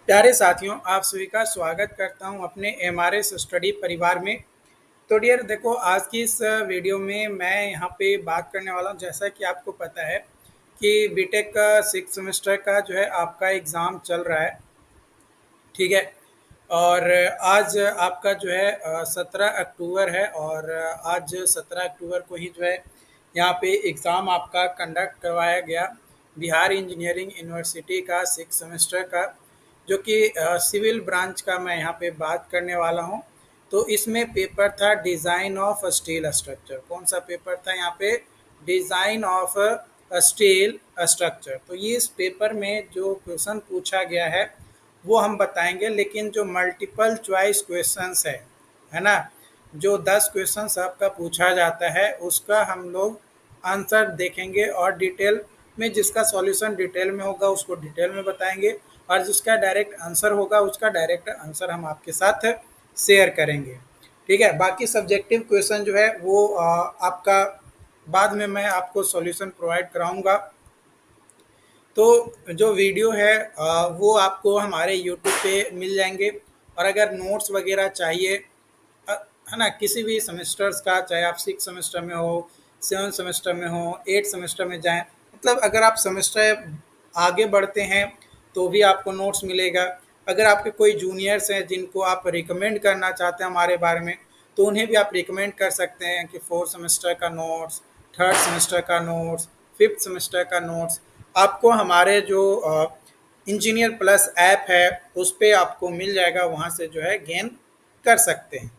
प्यारे साथियों, आप सभी का स्वागत करता हूं अपने एमआरएस स्टडी परिवार में। तो डियर देखो, आज की इस वीडियो में मैं यहां पे बात करने वाला हूं। जैसा कि आपको पता है कि बीटेक का 6 सेमेस्टर का जो है आपका एग्ज़ाम चल रहा है, ठीक है। और आज आपका जो है 17 अक्टूबर है और आज 17 अक्टूबर को ही जो है यहाँ पे एग्ज़ाम आपका कंडक्ट करवाया गया बिहार इंजीनियरिंग यूनिवर्सिटी का 6 सेमेस्टर का, जो कि सिविल ब्रांच का मैं यहाँ पे बात करने वाला हूँ। तो इसमें पेपर था डिज़ाइन ऑफ स्टील स्ट्रक्चर। कौन सा पेपर था यहाँ पे? Design of steel structure. तो ये इस पेपर में जो क्वेश्चन पूछा गया है वो हम बताएंगे, लेकिन जो मल्टीपल चॉइस क्वेश्चंस है ना, जो 10 क्वेश्चंस आपका पूछा जाता है उसका हम लोग आंसर देखेंगे और डिटेल में, जिसका सॉल्यूशन डिटेल में होगा उसको डिटेल में बताएंगे और जिसका डायरेक्ट आंसर होगा उसका डायरेक्ट आंसर हम आपके साथ शेयर करेंगे, ठीक है। बाकी सब्जेक्टिव क्वेश्चन जो है वो आपका बाद में मैं आपको सॉल्यूशन प्रोवाइड कराऊंगा। तो जो वीडियो है वो आपको हमारे यूट्यूब पे मिल जाएंगे। और अगर नोट्स वगैरह चाहिए अ, है ना, किसी भी सेमेस्टर्स का, चाहे आप 6 सेमेस्टर में हो, 7 सेमेस्टर में हो, 8 सेमेस्टर में जाएं, मतलब अगर आप सेमेस्टर आगे बढ़ते हैं तो भी आपको नोट्स मिलेगा। अगर आपके कोई जूनियर्स हैं जिनको आप रिकमेंड करना चाहते हैं हमारे बारे में, तो उन्हें भी आप रिकमेंड कर सकते हैं कि 4 सेमेस्टर का नोट्स, 3rd सेमेस्टर का नोट्स, 5th सेमेस्टर का नोट्स आपको हमारे जो इंजीनियर प्लस ऐप है उस पर आपको मिल जाएगा, वहाँ से जो है गेन कर सकते हैं।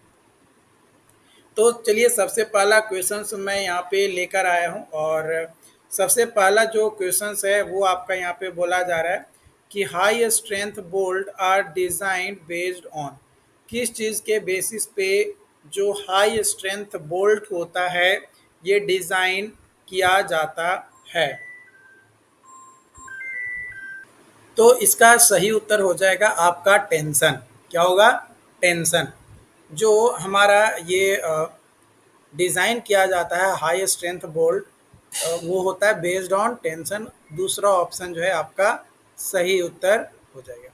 तो चलिए, सबसे पहला क्वेश्चन मैं यहाँ पे लेकर आया हूँ और सबसे पहला जो क्वेश्चन है वो आपका यहाँ पे बोला जा रहा है कि high strength bolt are design based on. किस चीज़ के बेसिस पे जो हाई स्ट्रेंथ बोल्ट होता है ये डिज़ाइन किया जाता है? तो इसका सही उत्तर हो जाएगा आपका टेंशन। क्या होगा? टेंशन। जो हमारा ये डिज़ाइन किया जाता है हाई स्ट्रेंथ बोल्ट, वो होता है बेस्ड ऑन टेंशन। दूसरा ऑप्शन जो है आपका सही उत्तर हो जाएगा।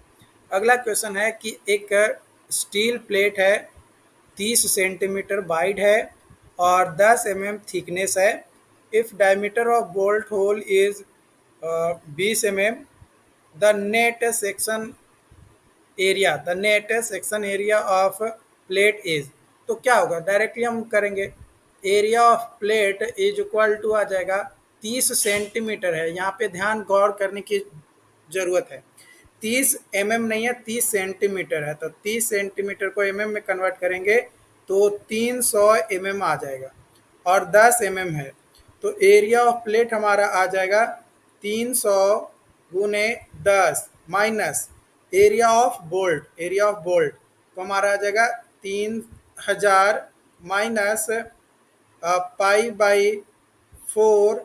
अगला क्वेश्चन है कि एक स्टील प्लेट है, 30 सेंटीमीटर वाइड है और 10 थिकनेस है। If diameter of bolt hole is 20 the net section area of plate is. तो क्या होगा? डायरेक्टली हम करेंगे, area of plate is equal to आ जाएगा 30 सेंटीमीटर है। यहाँ पे ध्यान गौर करने की ज़रूरत है, 30 नहीं है, 30 सेंटीमीटर है। तो 30 सेंटीमीटर को में कन्वर्ट करेंगे तो 300 आ जाएगा और 10 है। तो एरिया ऑफ प्लेट हमारा आ जाएगा 300 गुने 10 माइनस एरिया ऑफ बोल्ट तो हमारा आ जाएगा 3000 minus pi by 4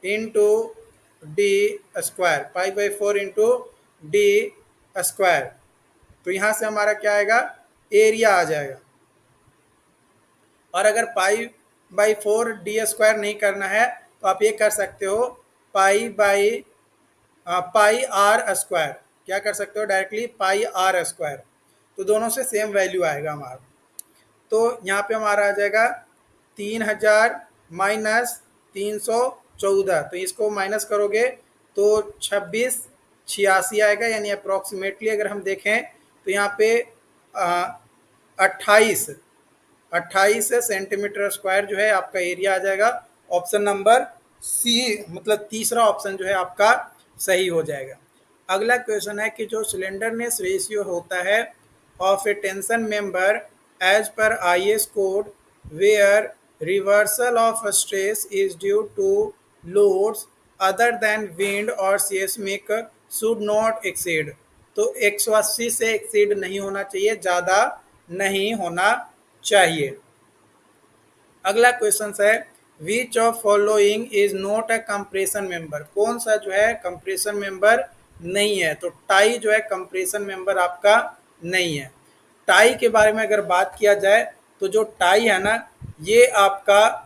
into D square, pi by 4 into D square. तो यहाँ से हमारा क्या आएगा? एरिया आ जाएगा। और अगर पाई बाई 4 डी स्क्वायर नहीं करना है तो आप ये कर सकते हो, पाई आर स्क्वायर। क्या कर सकते हो? Directly pi R square. तो दोनों से सेम वैल्यू आएगा हमारा। तो यहाँ पे हमारा आ जाएगा 3000 माइनस 314। तो इसको माइनस करोगे तो 2686 आएगा, यानी अप्रॉक्सीमेटली अगर हम देखें तो यहाँ पे 28 सेंटीमीटर स्क्वायर जो है आपका एरिया आ जाएगा। ऑप्शन नंबर सी, मतलब तीसरा ऑप्शन जो है आपका सही हो जाएगा। अगला क्वेश्चन है कि जो सिलेंडरनेस रेशियो होता है of a tension member as per IS code where reversal of stress is due to loads other than wind और सेस्मिक शुड नॉट एक्सीड। तो 180 से एक्सीड नहीं होना चाहिए, ज़्यादा नहीं होना चाहिए। अगला क्वेश्चन है which of following is not a compression member. कौन सा जो है कंप्रेशन मेंबर नहीं है? तो टाई जो है कंप्रेशन मेंबर आपका नहीं है। टाई के बारे में अगर बात किया जाए तो जो टाई है ना, ये आपका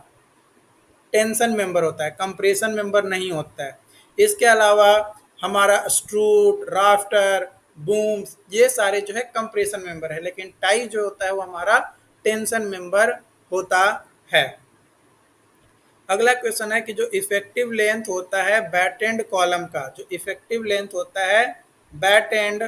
टेंशन मेंबर होता है, कंप्रेशन मेंबर नहीं होता है। इसके अलावा हमारा स्ट्रूट, राफ्टर, बूम्स, ये सारे जो है कंप्रेशन मेंबर है, लेकिन टाई जो होता है वो हमारा टेंशन मेंबर होता है। अगला क्वेश्चन है कि जो इफेक्टिव लेंथ होता है बैट एंड कॉलम का, जो इफेक्टिव लेंथ होता है बैट एंड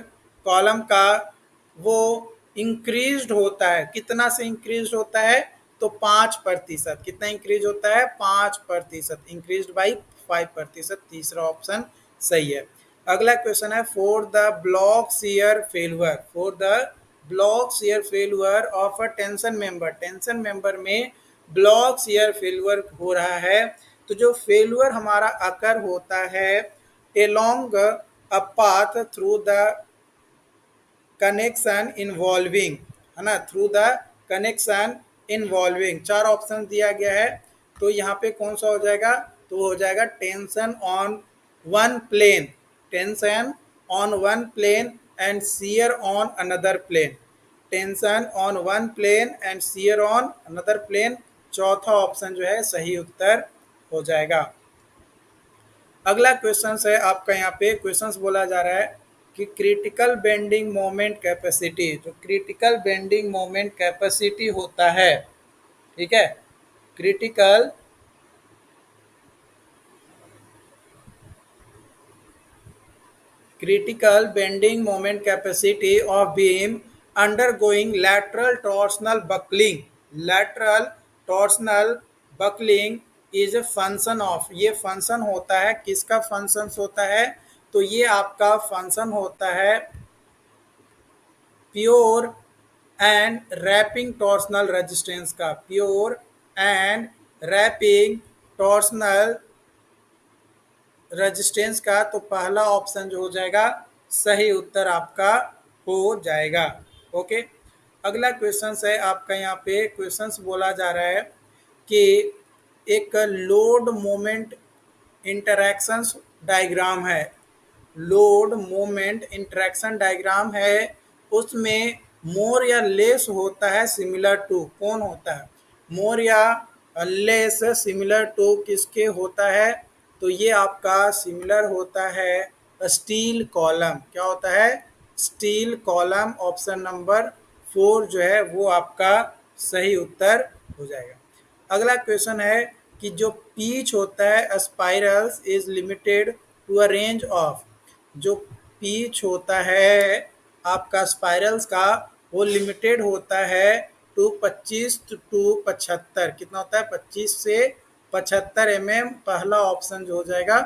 कॉलम का, वो इंक्रीज्ड होता है, कितना से इंक्रीज होता है, तो 5%। कितना इंक्रीज होता है, 5%, इंक्रीज बाई 5%। तीसरा ऑप्शन सही है। अगला क्वेश्चन है for the block shear failure, for the block shear failure of a tension member, tension member में ब्लॉक शियर फेल्यूर हो रहा है, तो जो फेल्यूर हमारा अकर होता है along a path through the connection involving, है ना, थ्रू द कनेक्शन इन्वॉल्विंग, चार ऑप्शन दिया गया है, तो यहाँ पे कौन सा हो जाएगा, तो हो जाएगा tension on one plane, tension on one plane and shear on another plane, tension on one plane and shear on another plane, चौथा ऑप्शन जो है सही उत्तर हो जाएगा। अगला क्वेश्चन है आपका, यहाँ पे क्वेश्चन बोला जा रहा है कि क्रिटिकल बेंडिंग मोमेंट कैपेसिटी, जो क्रिटिकल बेंडिंग मोमेंट कैपेसिटी होता है, ठीक है, critical critical bending moment capacity of beam undergoing lateral torsional buckling, lateral torsional buckling is a function of, ये फंक्शन होता है, किसका फंक्शन होता है, तो ये आपका फंक्शन होता है pure and wrapping torsional resistance का, pure and wrapping torsional resistance का, तो पहला ऑप्शन जो हो जाएगा सही उत्तर आपका हो जाएगा। ओके, अगला क्वेश्चन है आपका, यहाँ पे क्वेश्चन बोला जा रहा है कि एक लोड मोमेंट इंटरैक्शन डायग्राम है, लोड मोमेंट इंटरेक्शन डायग्राम है, उसमें मोर या लेस होता है सिमिलर टू, कौन होता है, मोर या लेस सिमिलर टू किसके होता है, तो ये आपका सिमिलर होता है स्टील कॉलम, क्या होता है, स्टील कॉलम, ऑप्शन नंबर 4 जो है वो आपका सही उत्तर हो जाएगा। अगला क्वेश्चन है कि जो पीच होता है spirals is limited to a range of, जो पीच होता है आपका स्पाइरल्स का, वो लिमिटेड होता है टू 25 टू 75, कितना होता है, 25 से 75 पहला ऑप्शन जो हो जाएगा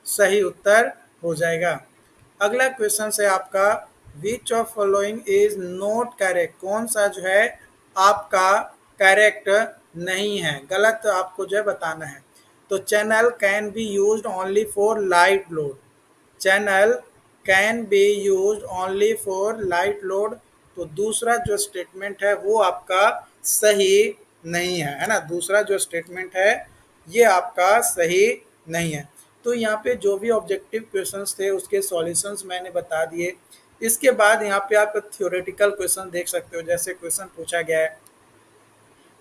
सही उत्तर हो जाएगा। अगला क्वेश्चन है आपका which of following is not correct, कौन सा जो है आपका करेक्ट नहीं है, गलत आपको जो है बताना है, तो channel can be used only for light load, channel can be used only for light load, तो दूसरा जो स्टेटमेंट है वो आपका सही नहीं है ना, दूसरा जो स्टेटमेंट है ये आपका सही नहीं है। तो यहाँ पे जो भी ऑब्जेक्टिव क्वेश्चंस थे उसके सॉल्यूशंस मैंने बता दिए। इसके बाद यहाँ पे आप थ्योरेटिकल क्वेश्चन देख सकते हो, जैसे क्वेश्चन पूछा गया है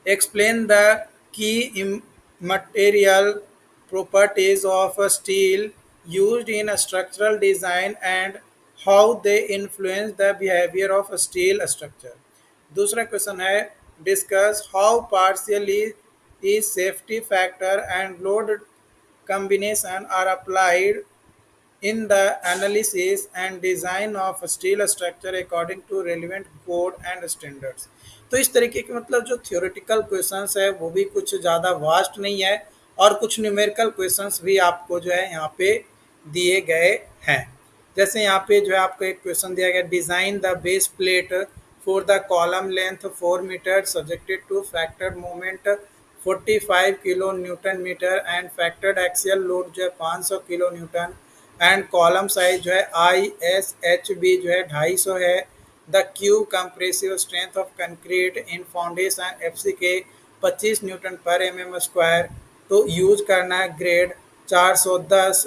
explain the key material properties of a steel used in a structural design and how they influence the behavior of a steel structure। दूसरा क्वेश्चन है discuss how partially is safety factor and load combination are applied in the analysis and design of steel structure according to relevant code and standards। तो इस तरीके के मतलब जो theoretical questions है वो भी कुछ ज़्यादा वास्ट नहीं है, और कुछ न्यूमेरिकल क्वेश्चंस भी आपको जो है यहाँ पे दिए गए हैं। जैसे यहाँ पे जो है आपको एक क्वेश्चन दिया गया, design the base plate for the column length 4 metre subjected to factor moment 45 kilo newton metre and factored axial load जो है 500 kilo newton and column size जो है ISHB जो है 250 है, the cube compressive strength of concrete in foundation FCK 25 newton per mm², तो use करना है ग्रेड 410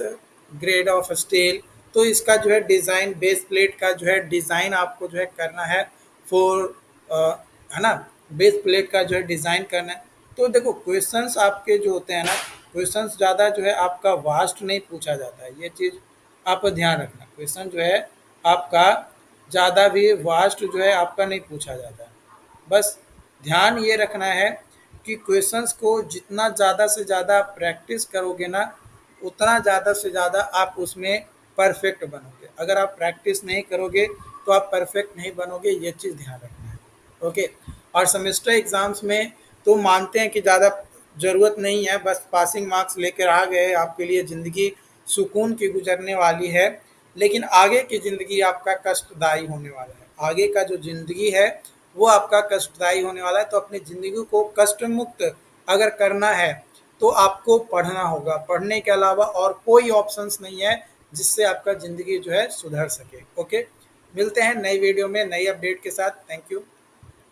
ग्रेड ऑफ स्टील। तो इसका जो है डिज़ाइन बेस प्लेट का जो है डिज़ाइन आपको जो है करना है फॉर है ना, बेस प्लेट का जो है डिज़ाइन करना है। तो देखो क्वेश्चंस आपके जो होते हैं ना, क्वेश्चंस ज़्यादा जो है आपका वास्ट नहीं पूछा जाता है, ये चीज़ आप ध्यान रखना क्वेश्चन जो है आपका ज़्यादा भी वास्ट जो है आपका नहीं पूछा जाता है। बस ध्यान ये रखना है कि क्वेश्चंस को जितना ज़्यादा से ज़्यादा प्रैक्टिस करोगे ना, उतना ज़्यादा से ज़्यादा आप उसमें परफेक्ट बनोगे। अगर आप प्रैक्टिस नहीं करोगे तो आप परफेक्ट नहीं बनोगे, ये चीज़ ध्यान रखना है। ओके। और सेमेस्टर एग्ज़ाम्स में तो मानते हैं कि ज़्यादा ज़रूरत नहीं है, बस पासिंग मार्क्स लेकर आ गए, आपके लिए ज़िंदगी सुकून की गुजरने वाली है। लेकिन आगे की ज़िंदगी आपका कष्टदायी होने वाला है। आगे का जो ज़िंदगी है वो आपका कष्टदायी होने वाला है। तो अपनी ज़िंदगी को कष्ट मुक्त अगर करना है तो आपको पढ़ना होगा। पढ़ने के अलावा और कोई ऑप्शंस नहीं है जिससे आपका ज़िंदगी जो है सुधर सके। ओके, मिलते हैं नई वीडियो में नई अपडेट के साथ। Thank you.